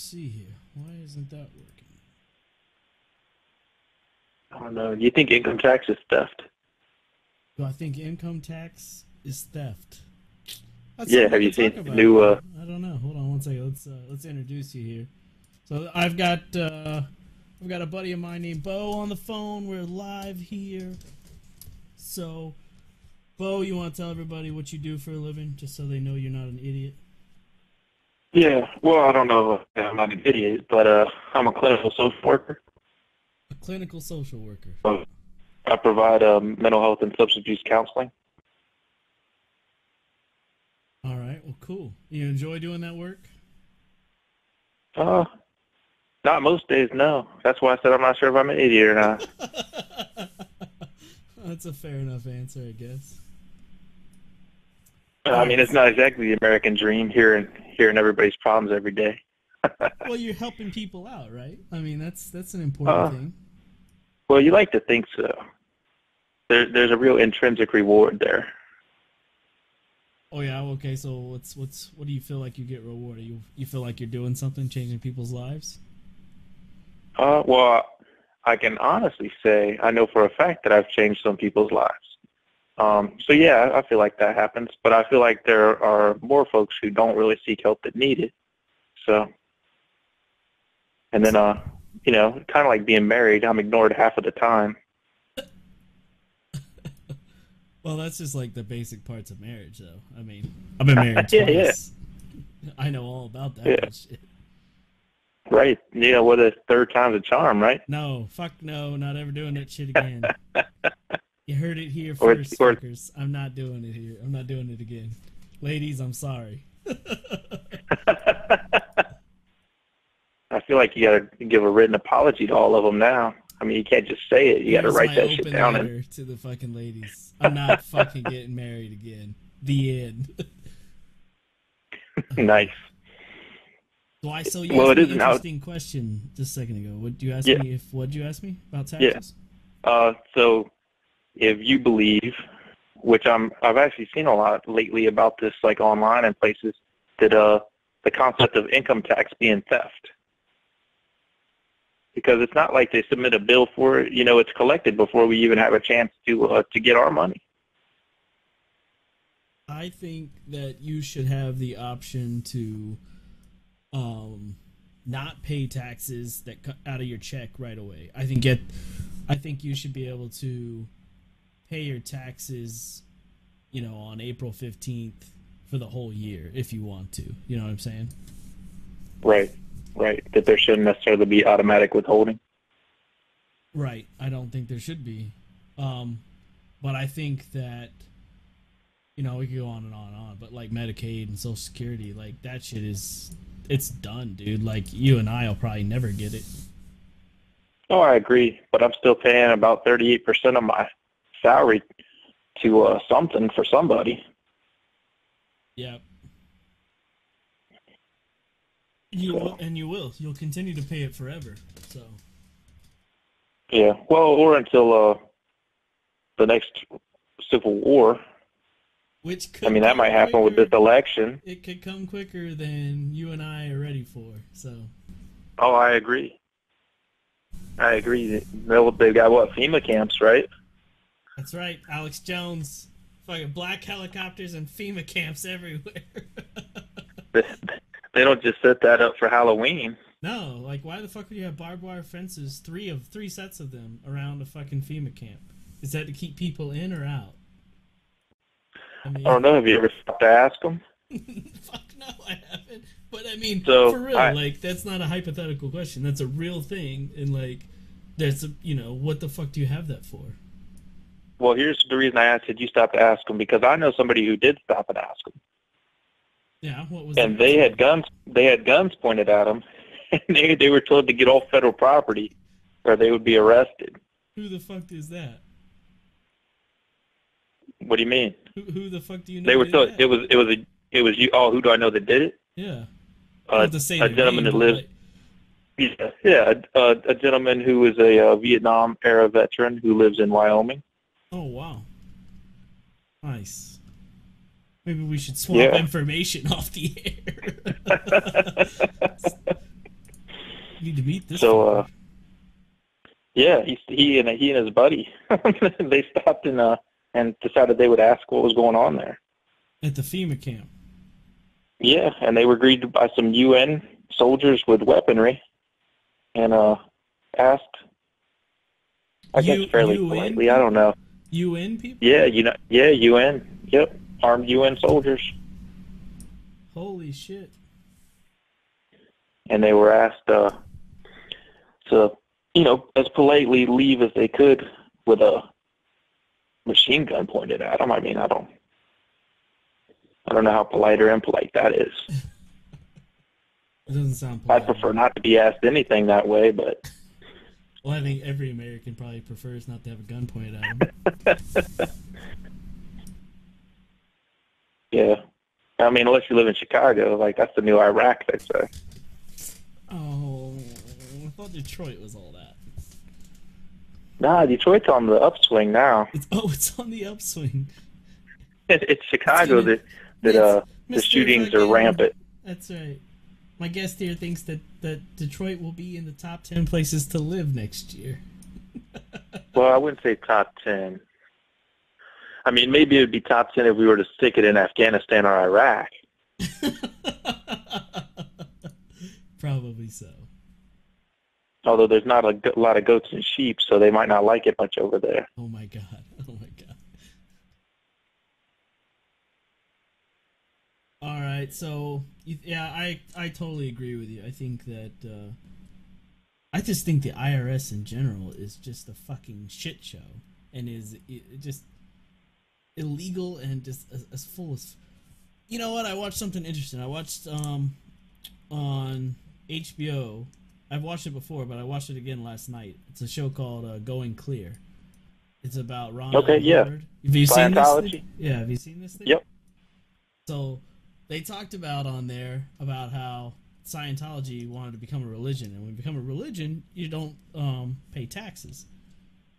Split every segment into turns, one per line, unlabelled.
see here. Why isn't that working?
I don't know. Do you think income tax is theft?
Do I think income tax is theft? That's
Yeah,
something we
have you
can
seen
talk
the
about,
new
man. I don't know. Hold on one second. Let's introduce you here. So I've got a buddy of mine named Bo on the phone. We're live here. So, Bo, you want to tell everybody what you do for a living, just so they know you're not an idiot?
Yeah, well, I don't know. I'm not an idiot, but I'm a clinical social worker.
A clinical social worker.
So I provide mental health and substance abuse counseling.
All right. Well, cool. You enjoy doing that work?
Uh, Not most days, no. That's why I said I'm not sure if I'm an idiot or not.
That's a fair enough answer, I guess. All
I mean,
right.
it's not exactly the American dream hearing everybody's problems every day.
Well, you're helping people out, right? I mean, that's an important
uh,
thing.
well, you like to think so. There's a real intrinsic reward there.
Oh yeah. Okay. So what do you feel like you get rewarded? You feel like you're doing something, changing people's lives?
Well, I can honestly say I know for a fact that I've changed some people's lives. So yeah, I feel like that happens, but I feel like there are more folks who don't really seek help that need it. So, and then, kind of like being married, I'm ignored half of the time.
Well, that's just like the basic parts of marriage, though. I mean, I've been married
Yeah, yeah,
twice. I know all about that
yeah.
bullshit.
Right. Whether it's third time's a charm, right?
No, fuck no, not ever doing that shit again. You heard it here
Or,
first,
or
fuckers. I'm not doing it here. I'm not doing it again. Ladies, I'm sorry.
I feel like you got to give a written apology to all of them now. I mean, you can't just say it. You got to
Here's
write
my
that shit
open
down. And
letter to the fucking ladies. I'm not fucking getting married again. The end.
nice.
Why? So you
Well,
asked
it
me an
isn't out.
interesting question just a second ago.
Yeah,
What did you ask me about
yeah.
taxes?
So if you believe, which I've actually seen a lot lately about this, like online and places, that the concept of income tax being theft, because it's not like they submit a bill for it. It's collected before we even have a chance to get our money.
I think that you should have the option to not pay taxes that cut out of your check right away. I think you should be able to pay your taxes, on April 15th for the whole year if you want to. You know what I'm saying?
Right, right. That there shouldn't necessarily be automatic withholding.
Right. I don't think there should be. But I think that we could go on and on and on, but like Medicaid and Social Security, like that shit it's done, dude. Like you and I'll probably never get it.
Oh, I agree, but I'm still paying about 38% of my salary to something for somebody.
Yeah. You will,
So
and you will. You'll continue to pay it forever. So
yeah, well, or until the next civil war.
which
I
could
mean, that
come
might happen with this
quicker.
election.
It could come quicker than you and I are ready for. So
Oh, I agree. I agree. They've got what, FEMA camps, right?
that's right, Alex Jones. Fucking black helicopters and FEMA camps everywhere.
They they don't just set that up for Halloween.
No, like why the fuck would you have barbed wire fences, three sets of them around a fucking FEMA camp? Is that to keep people in or out? I
I
mean,
don't know. Have you ever stopped to ask them?
fuck no, I haven't. But I mean, for
So
real, like that's not a hypothetical question. That's a real thing, and like, what the fuck do you have that for?
well, here's the reason I asked, did you stop to ask them? Because I know somebody who did stop and ask them,
Yeah, what was
and
their answer?
they had guns pointed at them, and they were told to get off federal property, or they would be arrested.
Who the fuck is that?
What do you mean?
Who the fuck do you
They
know
were
did
told
that?
it was you. Oh, who do I know that did it?
Yeah, you don't
Uh,
have to say
a
their
gentleman
name,
that
but
lives.
like,
Yeah. A gentleman who is a Vietnam era veteran who lives in Wyoming.
oh wow, nice. Maybe we should swap
Yeah.
information off the air. You need to meet this.
So, yeah, he and his buddy, they stopped and decided they would ask what was going on there.
At the FEMA camp.
Yeah, and they were greeted by some UN soldiers with weaponry, and asked, I guess fairly politely, I don't know.
UN people?
Yeah, UN. Yep, armed UN soldiers.
Holy shit.
And they were asked to, as politely leave as they could with a machine gun pointed at them. I mean, I don't know how polite or impolite that is.
It doesn't sound polite.
I'd prefer not to be asked anything that way, but...
Well, I think every American probably prefers not to have a gun pointed at them.
Yeah. I mean, unless you live in Chicago, like, that's the new Iraq, they say.
Oh, I thought Detroit was all that.
Nah, Detroit's on the upswing now.
It's on the upswing.
It's Chicago that the shootings are rampant.
That's right. My guest here thinks that Detroit will be in the top 10 places to live next year.
Well, I wouldn't say top 10. I mean, maybe it would be top 10 if we were to stick it in Afghanistan or Iraq.
Probably so.
Although there's not a lot of goats and sheep, so they might not like it much over there.
Oh my god. Oh my god. All right, so yeah, I totally agree with you. I think that I just think the IRS in general is just a fucking shit show, and is just illegal and just as full as. You know what? I watched something interesting. I watched on HBO. I've watched it before, but I watched it again last night. It's a show called Going Clear. It's about Ron.
Okay, yeah.
Have you seen this thing? Yeah, have you seen this thing?
Yep.
So they talked about on there about how Scientology wanted to become a religion, and when you become a religion, you don't pay taxes.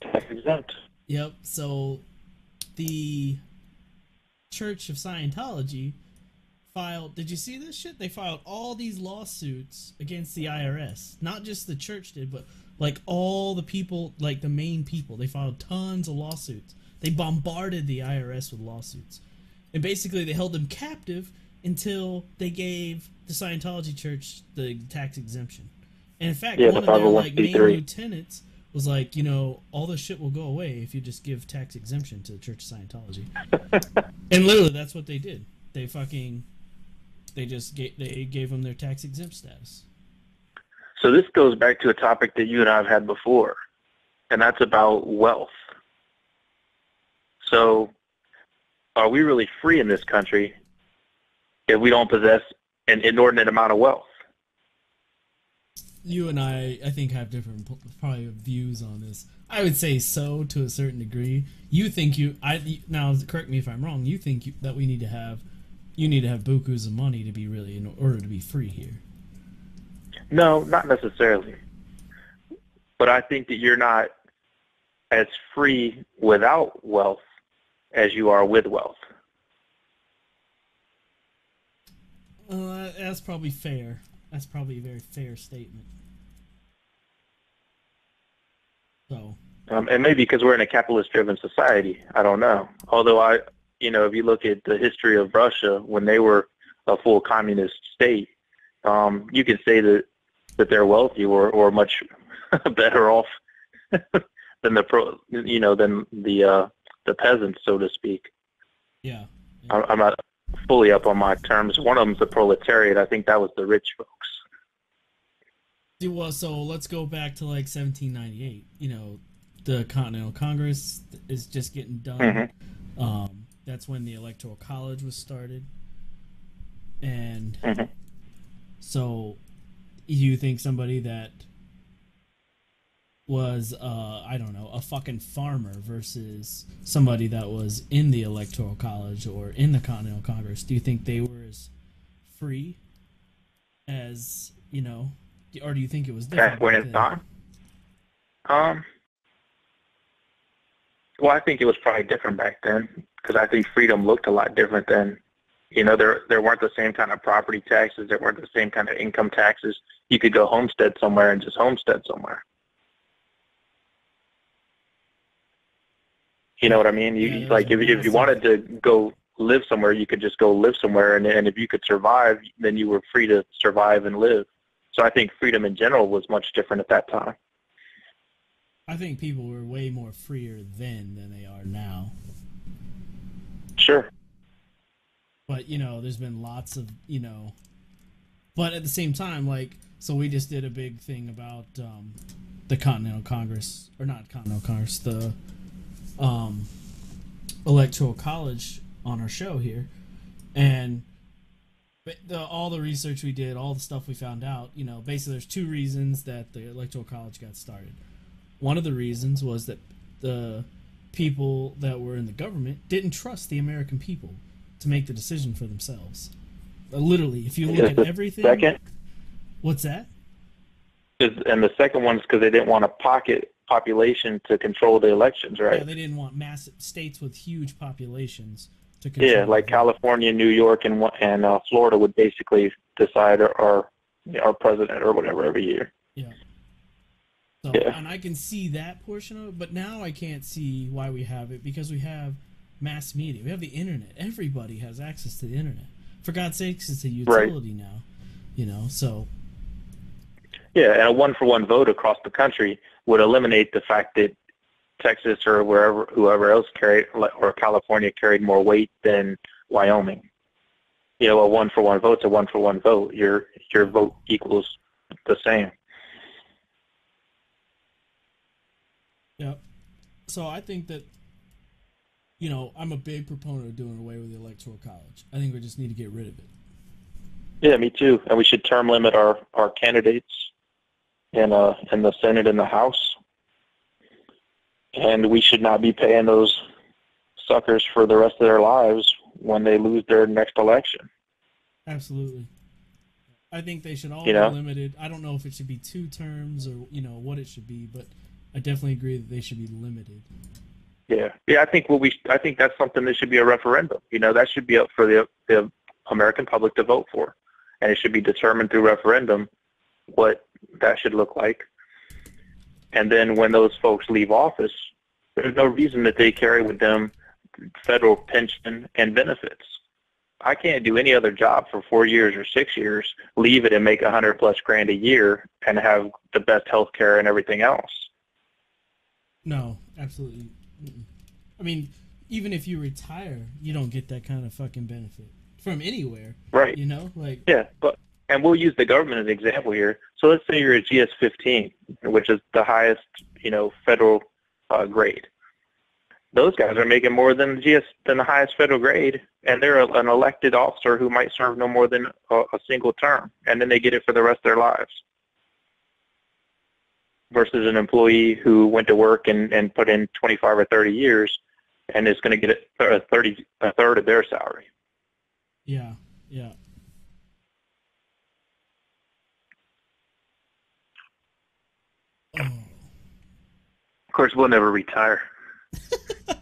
Tax exempt.
Yep. So the Church of Scientology filed. Did you see this shit? They filed all these lawsuits against the IRS. Not just the church did, but like all the people, like the main people. They filed tons of lawsuits. They bombarded the IRS with lawsuits. And basically they held them captive until they gave the Scientology church the tax exemption. And in fact, one of their like main lieutenants was like, all this shit will go away if you just give tax exemption to the Church of Scientology. And literally that's what they did. They gave them their tax exempt status.
So this goes back to a topic that you and I have had before, and that's about wealth. So are we really free in this country if we don't possess an inordinate amount of wealth?
You and I think, have different probably views on this. I would say so to a certain degree. You think now correct me if I'm wrong. You think that you need to have bukus of money to be really in order to be free here.
No, not necessarily. But I think that you're not as free without wealth as you are with wealth.
That's probably fair. That's probably a very fair statement. So.
And maybe because we're in a capitalist-driven society, I don't know. Although if you look at the history of Russia when they were a full communist state, you could say that they're wealthy or much better off than the peasants, so to speak.
Yeah.
I'm not fully up on my terms. One of them's the proletariat. I think that was the rich folks.
Well, so let's go back to like 1798. The Continental Congress is just getting done. Mm-hmm. That's when the Electoral College was started. And so you think somebody that was, a fucking farmer versus somebody that was in the Electoral College or in the Continental Congress, do you think they were as free as, or do you think it was different?
When it's on? Well, I think it was probably different back then because I think freedom looked a lot different than, There weren't the same kind of property taxes. There weren't the same kind of income taxes. You could go homestead somewhere and just homestead somewhere. You know what I mean? If you wanted to go live somewhere, you could just go live somewhere, and if you could survive, then you were free to survive and live. So I think freedom in general was much different at that time.
I think people were way more freer then than they are now.
Sure.
But, there's been lots of, but at the same time, so we just did a big thing about the Continental Congress, or not Continental Congress, the Electoral College on our show here. And all the research we did, all the stuff we found out, basically there's two reasons that the Electoral College got started. One of the reasons was that the people that were in the government didn't trust the American people to make the decision for themselves. Literally, if you look at everything...
Second?
What's that?
And the second one is because they didn't want a pocket population to control the elections, right?
Yeah, they didn't want massive states with huge populations to control.
Yeah, like California, New York, and Florida would basically decide our president or whatever every year.
Yeah. So,
yeah.
And I can see that portion of it, but now I can't see why we have it, because we have mass media. We have the internet. Everybody has access to the internet. For God's sakes, it's a utility now, so.
Yeah, and a one-for-one vote across the country would eliminate the fact that Texas or whoever else or California carried more weight than Wyoming. A one-for-one vote's a one-for-one vote. Your vote equals the same.
Yeah. So I think that, I'm a big proponent of doing away with the Electoral College. I think we just need to get rid of it.
Yeah, me too. And we should term limit our candidates in the Senate and the House. And we should not be paying those suckers for the rest of their lives when they lose their next election.
Absolutely. I think they should all be limited. I don't know if it should be 2 terms or, what it should be, but I definitely agree that they should be limited.
Yeah. I think that's something that should be a referendum. That should be up for the American public to vote for. And it should be determined through referendum what that should look like. And then when those folks leave office, there's no reason that they carry with them federal pension and benefits. I can't do any other job for 4 years or 6 years, leave it and make $100+ a year and have the best health care and everything else.
No, absolutely. I mean, even if you retire, you don't get that kind of fucking benefit from anywhere.
Right.
Yeah,
and we'll use the government as an example here. So let's say you're a GS-15, which is the highest, federal grade. Those guys are making more than the highest federal grade, and they're an elected officer who might serve no more than a single term, and then they get it for the rest of their lives. Versus an employee who went to work and put in 25 or 30 years and is going to get a third of their salary.
Yeah. Oh.
Of course, we'll never retire.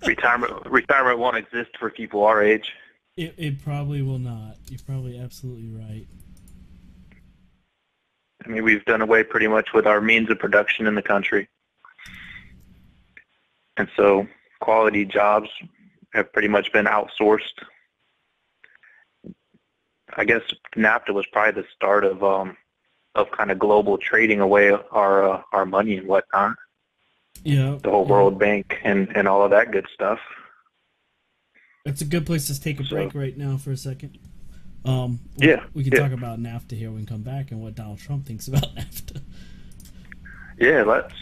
Retirement won't exist for people our age.
It probably will not. You're probably absolutely right.
I mean, we've done away pretty much with our means of production in the country. And so quality jobs have pretty much been outsourced. I guess NAFTA was probably the start of kind of global trading away our money and whatnot.
Yeah.
The whole World Bank and all of that good stuff.
It's a good place to take a break right now for a second. We can talk about NAFTA here when we come back and what Donald Trump thinks about NAFTA.
Yeah, let's.